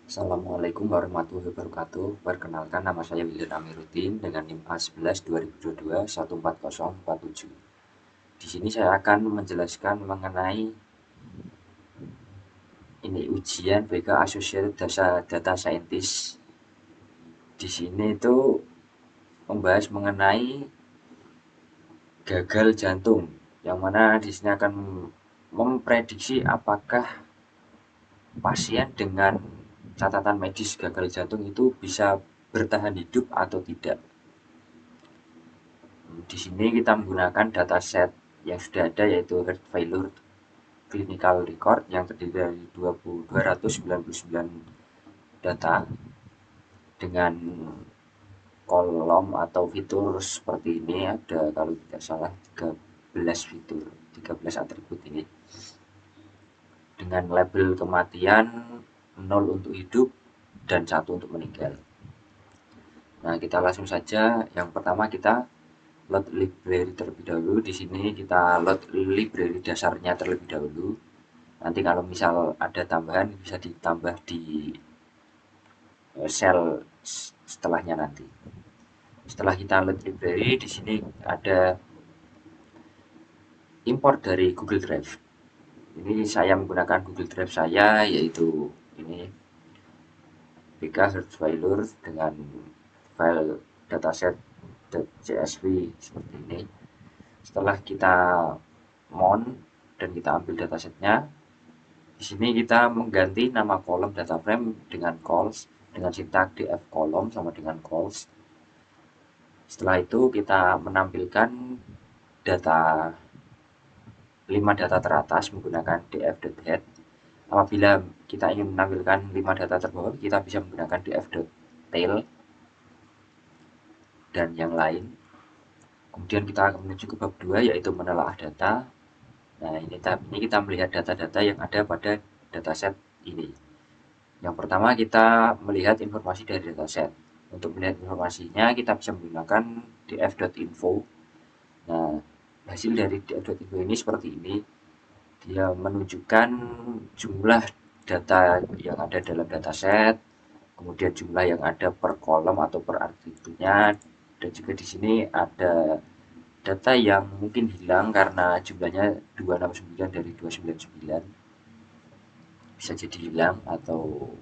Assalamualaikum warahmatullahi wabarakatuh. Perkenalkan, nama saya William Amiruddin dengan NIM A11 2022 14047. Di sini saya akan menjelaskan mengenai ini ujian BK Associated Data Scientist. Di sini itu membahas mengenai gagal jantung, yang mana di sini akan memprediksi apakah pasien dengan catatan medis gagal jantung itu bisa bertahan hidup atau tidak. Di sini kita menggunakan dataset yang sudah ada, yaitu heart failure clinical record yang terdiri dari 299 data dengan kolom atau fitur seperti ini. Ada, kalau tidak salah, 13 fitur, 13 atribut ini dengan label kematian 0 untuk hidup dan 1 untuk meninggal. Nah, kita langsung saja. Yang pertama, kita load library terlebih dahulu. Di sini kita load library dasarnya terlebih dahulu. Nanti kalau misal ada tambahan bisa ditambah di sel setelahnya nanti. Setelah kita load library, di sini ada import dari Google Drive. Ini saya menggunakan Google Drive saya, yaitu ini BK Heart Failure dengan file dataset .csv seperti ini. Setelah kita mount dan kita ambil datasetnya, di sini kita mengganti nama kolom data frame dengan calls, dengan sintak df kolom sama dengan calls. Setelah itu kita menampilkan data 5 data teratas menggunakan df.head. Apabila kita ingin menampilkan 5 data terbawah, kita bisa menggunakan df.tail dan yang lain. Kemudian kita akan menuju ke bab 2, yaitu menelaah data. Nah, ini kita melihat data-data yang ada pada dataset ini. Yang pertama, kita melihat informasi dari dataset. Untuk melihat informasinya, kita bisa menggunakan df.info. Nah, hasil dari df.info ini seperti ini. Dia menunjukkan jumlah data yang ada dalam dataset, kemudian jumlah yang ada per kolom atau per atributnya, dan juga di sini ada data yang mungkin hilang karena jumlahnya 269 dari 299, bisa jadi hilang. Atau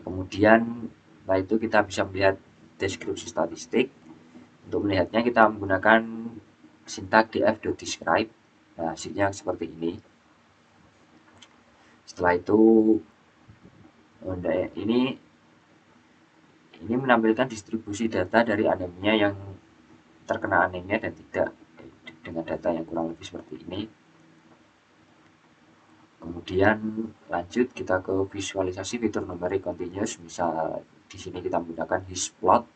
kemudian setelah itu kita bisa melihat deskripsi statistik. Untuk melihatnya kita menggunakan sintak df.describe. Nah, hasilnya seperti ini. Setelah itu ini menampilkan distribusi data dari anemia yang terkena anemia dan tidak, dengan data yang kurang lebih seperti ini. Kemudian lanjut kita ke visualisasi fitur numerik continuous. Misal di sini kita menggunakan hisplot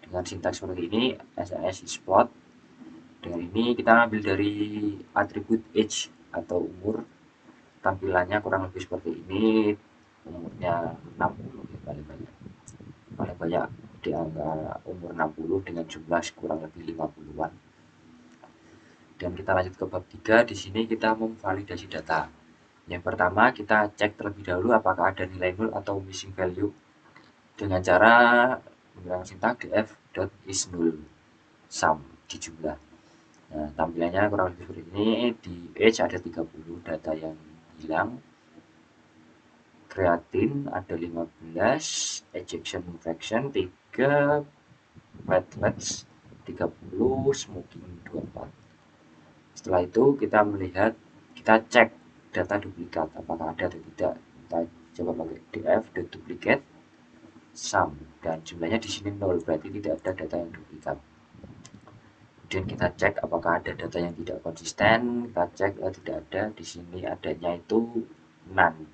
dengan sintaks seperti ini, SAS hisplot. Dengan ini kita ambil dari atribut age atau umur. Tampilannya kurang lebih seperti ini. Umurnya 60 paling banyak. Paling banyak di angka umur 60 dengan jumlah kurang lebih 50-an. Dan kita lanjut ke bab 3. Di sini kita memvalidasi data. Yang pertama, kita cek terlebih dahulu apakah ada nilai nol atau missing value dengan cara menggunakan sintak df.isNull sum di jumlah. Nah, tampilannya kurang lebih seperti ini. Di age ada 30 data yang hilang, creatin ada 15, ejection fraction 3, platelets 30, smoking 24. Setelah itu kita melihat, kita cek data duplikat apakah ada atau tidak. Kita coba pakai df.duplicate sum dan jumlahnya di sini 0, berarti tidak ada data yang duplikat. Kemudian kita cek apakah ada data yang tidak konsisten. Kita cek tidak ada. Di sini adanya itu none,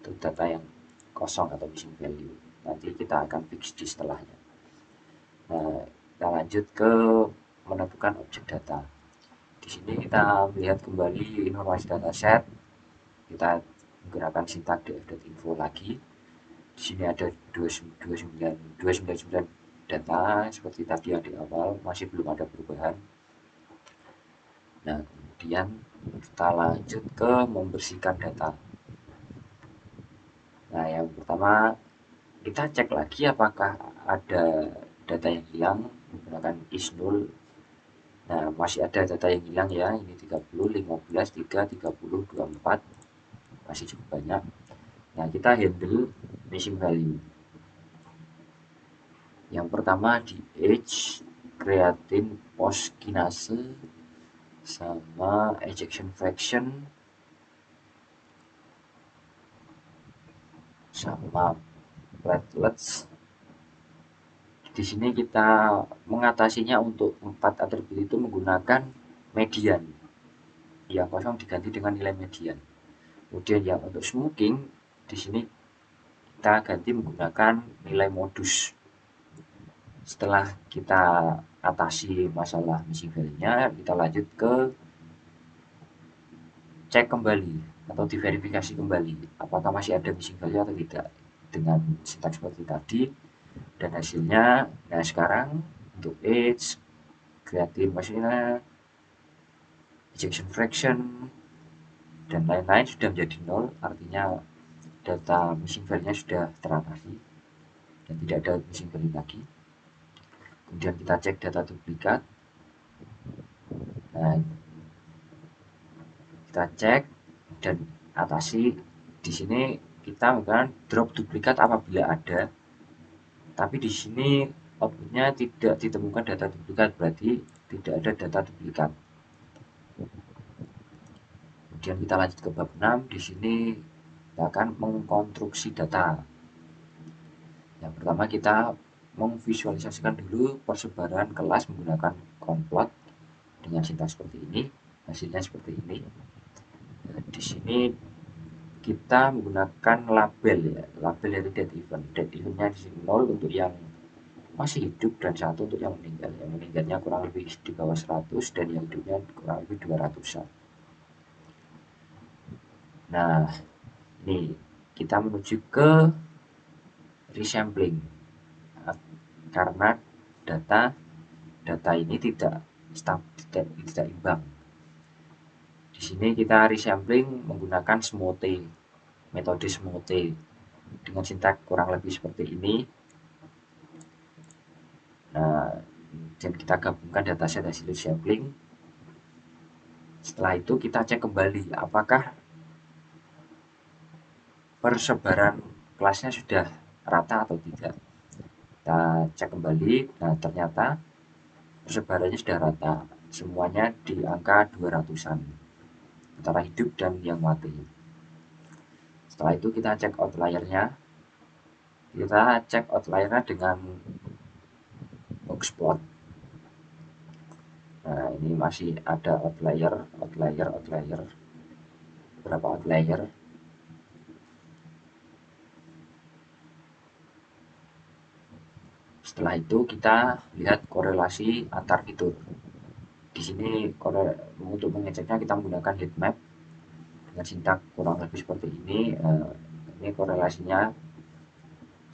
itu data yang kosong atau missing value. Nanti kita akan fix di setelahnya. Nah, kita lanjut ke menentukan objek data. Di sini kita melihat kembali informasi dataset. Kita menggunakan sintak df.info lagi. Di sini ada 299 data seperti tadi yang di awal, masih belum ada perubahan. Nah, kemudian kita lanjut ke membersihkan data. Nah, yang pertama kita cek lagi apakah ada data yang hilang menggunakan is null. Nah, masih ada data yang hilang ya, ini 30, 15, 3, 30, 24, masih cukup banyak. Nah, kita handle missing value. Yang pertama di age, creatine, phoskinase, sama ejection fraction, sama platelets. Di sini kita mengatasinya untuk 4 atribut itu menggunakan median. Yang kosong diganti dengan nilai median. Kemudian yang untuk smoking di sini kita ganti menggunakan nilai modus. Setelah kita atasi masalah missing value-nya, kita lanjut ke cek kembali atau diverifikasi kembali apakah masih ada missing value atau tidak dengan sintaks seperti tadi, dan hasilnya. Nah, sekarang untuk age, creatine maksudnya ejection fraction dan lain-lain sudah menjadi nol, artinya data missing value-nya sudah teratasi dan tidak ada missing value lagi. Kemudian kita cek data duplikat. Nah, kita cek dan atasi. Di sini kita menggunakan drop duplikat apabila ada, tapi di sini outputnya tidak ditemukan data duplikat, berarti tidak ada data duplikat. Kemudian kita lanjut ke bab 6. Di sini kita akan mengkonstruksi data. Yang pertama kita memvisualisasikan dulu persebaran kelas menggunakan conplot dengan sintaks seperti ini. Hasilnya seperti ini. Nah, di sini kita menggunakan label ya, label dari dead event. Dead eventnya di sini 0 untuk yang masih hidup dan 1 untuk yang meninggal. Yang meninggalnya kurang lebih di bawah 100 dan yang hidupnya kurang lebih 200-an. Nah, ini kita menuju ke resampling karena data ini tidak imbang. Di sini kita resampling menggunakan SMOTE, metode SMOTE dengan sintaks kurang lebih seperti ini. Nah, dan kita gabungkan dataset hasil sampling. Setelah itu kita cek kembali apakah persebaran kelasnya sudah rata atau tidak. Kita cek kembali. Nah, ternyata persebarannya sudah rata, semuanya di angka 200-an antara hidup dan yang mati. Setelah itu kita cek outliernya. Kita cek outliernya dengan boxplot. Nah, ini masih ada outlier. Berapa outlier? Setelah itu kita lihat korelasi antar fitur. Di sini untuk mengeceknya kita menggunakan heat map dengan sintaks kurang lebih seperti ini. Ini korelasinya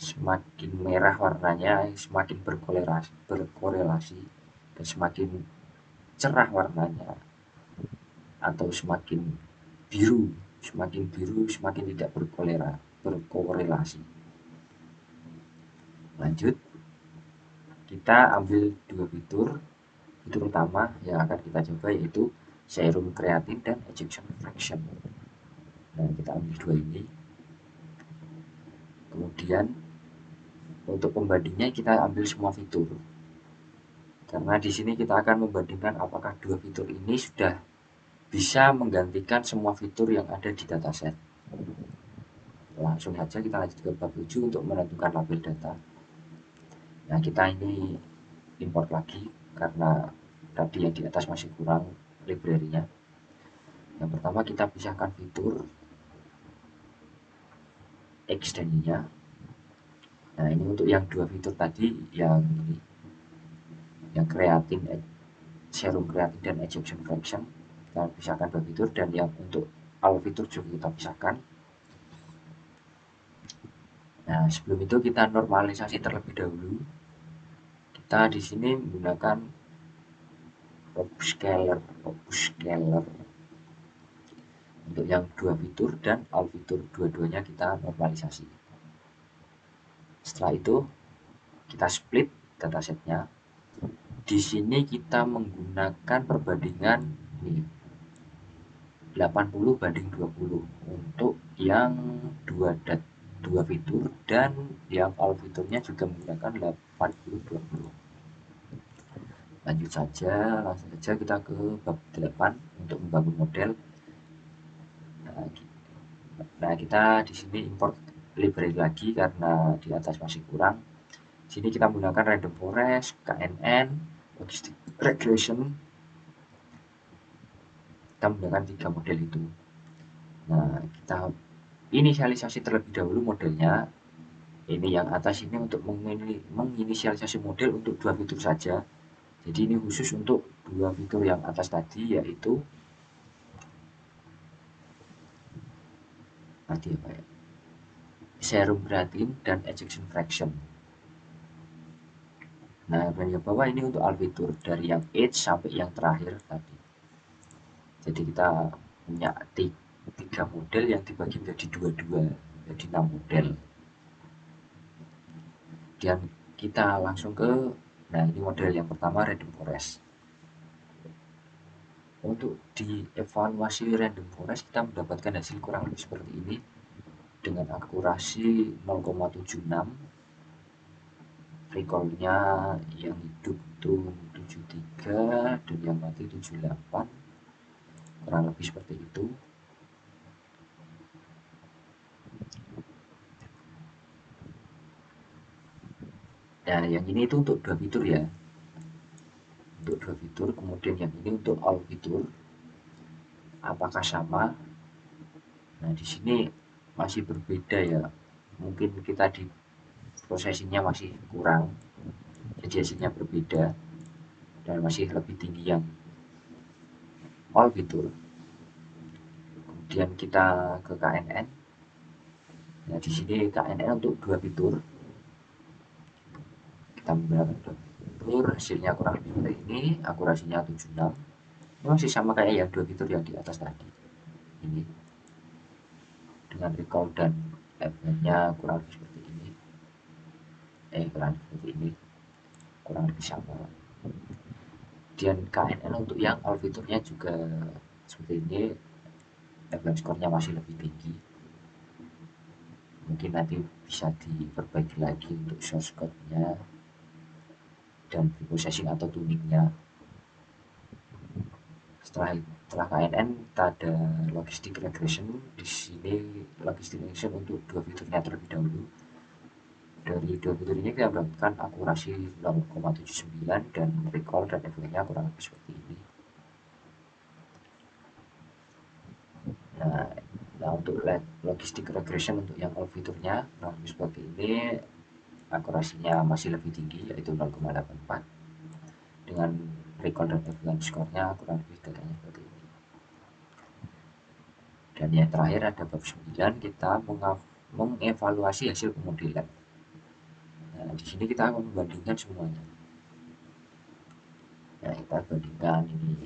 semakin merah warnanya semakin berkorelasi dan semakin cerah warnanya, atau semakin biru semakin tidak berkorelasi. Lanjut, kita ambil dua fitur utama yang akan kita coba, yaitu serum creatine dan ejection fraction. Nah, kita ambil dua ini. Kemudian untuk pembandingnya kita ambil semua fitur, karena di sini kita akan membandingkan apakah dua fitur ini sudah bisa menggantikan semua fitur yang ada di dataset. Langsung saja kita lanjut ke bab 7 untuk menentukan label data. Nah, kita ini import lagi karena tadi yang di atas masih kurang library-nya. Yang pertama kita pisahkan fitur X dan Y-nya. Nah, ini untuk yang dua fitur tadi, yang ini, yang creatine, serum creatine dan ejection fraction, kita pisahkan dua fitur, dan yang untuk all fitur juga kita pisahkan. Nah, sebelum itu kita normalisasi terlebih dahulu. Kita di sini menggunakan opus scaler. Untuk yang dua fitur dan all fitur, dua-duanya kita normalisasi. Setelah itu kita split datasetnya. Di sini kita menggunakan perbandingan 80/20 untuk yang dua fitur, dan yang all fiturnya juga menggunakan 80/20. Lanjut saja, langsung saja kita ke bab 8 untuk membangun model. Nah, kita di sini import library lagi karena di atas masih kurang. Di sini kita menggunakan random forest, KNN, logistic regression. Kita menggunakan 3 model itu. Nah, kita inisialisasi terlebih dahulu modelnya. Ini yang atas ini untuk menginisialisasi model untuk dua fitur saja. Jadi ini khusus untuk dua fitur yang atas tadi, yaitu serum creatine dan ejection fraction. Nah, bagian bawah ini untuk all fitur dari yang age sampai yang terakhir tadi. Jadi kita punya 3 model yang dibagi menjadi dua, jadi 6 model. Dan kita langsung ke, nah ini model yang pertama, random forest. Untuk dievaluasi random forest kita mendapatkan hasil kurang lebih seperti ini dengan akurasi 0,76, recallnya yang hidup tuh 73 dan yang mati 78, kurang lebih seperti itu. Nah, yang ini itu untuk dua fitur ya, untuk dua fitur. Kemudian yang ini untuk all fitur, apakah sama? Nah, di sini masih berbeda ya, mungkin kita di prosesinya masih kurang, jadi hasilnya berbeda dan masih lebih tinggi yang all fitur. Kemudian kita ke KNN. Nah, di sini KNN untuk dua fitur, kita menggunakan dua fitur, hasilnya kurang lebih seperti ini, akurasinya 76. Ini masih sama kayak yang dua fitur yang di atas tadi. Ini dengan recall dan F-nya kurang lebih seperti ini. Kurang lebih seperti ini, kurang lebih sama. Dan KNN untuk yang all fiturnya juga seperti ini, F-line score-nya masih lebih tinggi. Mungkin nanti bisa diperbaiki lagi untuk source code-nya dan processing atau tuningnya. Setelah KNN kita ada logistic regression. Di sini logistic regression untuk dua fiturnya terlebih dahulu. Dari dua fitur ini kita mendapatkan akurasi 0,79 dan recall dan F-nya kurang lebih seperti ini. Nah, untuk logistic regression untuk yang all fiturnya kurang lebih seperti ini, akurasinya masih lebih tinggi yaitu 0,84, dengan recall dan F-line score-nya kurang lebih datanya seperti ini. Dan yang terakhir ada bab 9, kita mengevaluasi hasil pemodelan. Nah, di sini kita akan membandingkan semuanya. Nah, kita bandingkan ini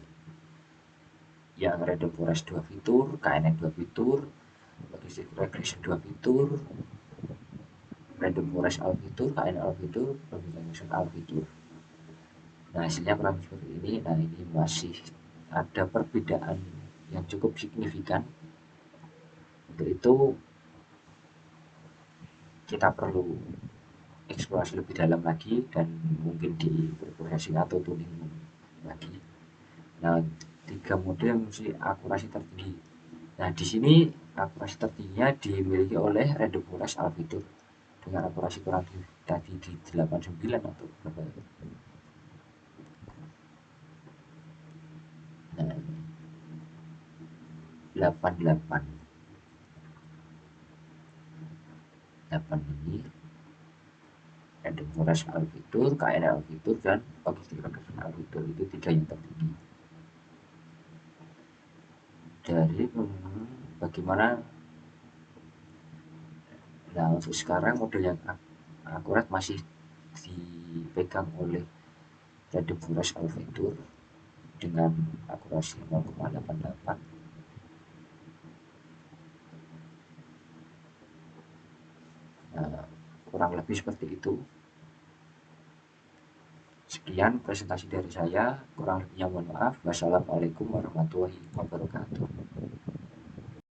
yang random forest 2 fitur, KNN 2 fitur, logistic regression 2 fitur, random forest all fitur, KNN all fitur, logistic regression all fitur. Nah, hasilnya kurang seperti ini. Nah, ini masih ada perbedaan yang cukup signifikan. Untuk itu kita perlu eksplorasi lebih dalam lagi dan mungkin di processing atau tuning lagi. Nah, 3 model yang mesti akurasi tertinggi. Nah, di sini akurasi tertingginya dimiliki oleh random forest all fitur dengan akurasi kurang tadi di 89 atau berapa. Nah, 88 ini random forest all fitur, KNN all fitur, dan logistic regression all fitur. Itu 3 yang tertinggi. Dari bagaimana, nah untuk sekarang model yang akurat masih dipegang oleh random forest all fitur dengan akurasi 0,88. Kurang lebih seperti itu. Sekian presentasi dari saya, kurang lebihnya mohon maaf. Wassalamualaikum warahmatullahi wabarakatuh.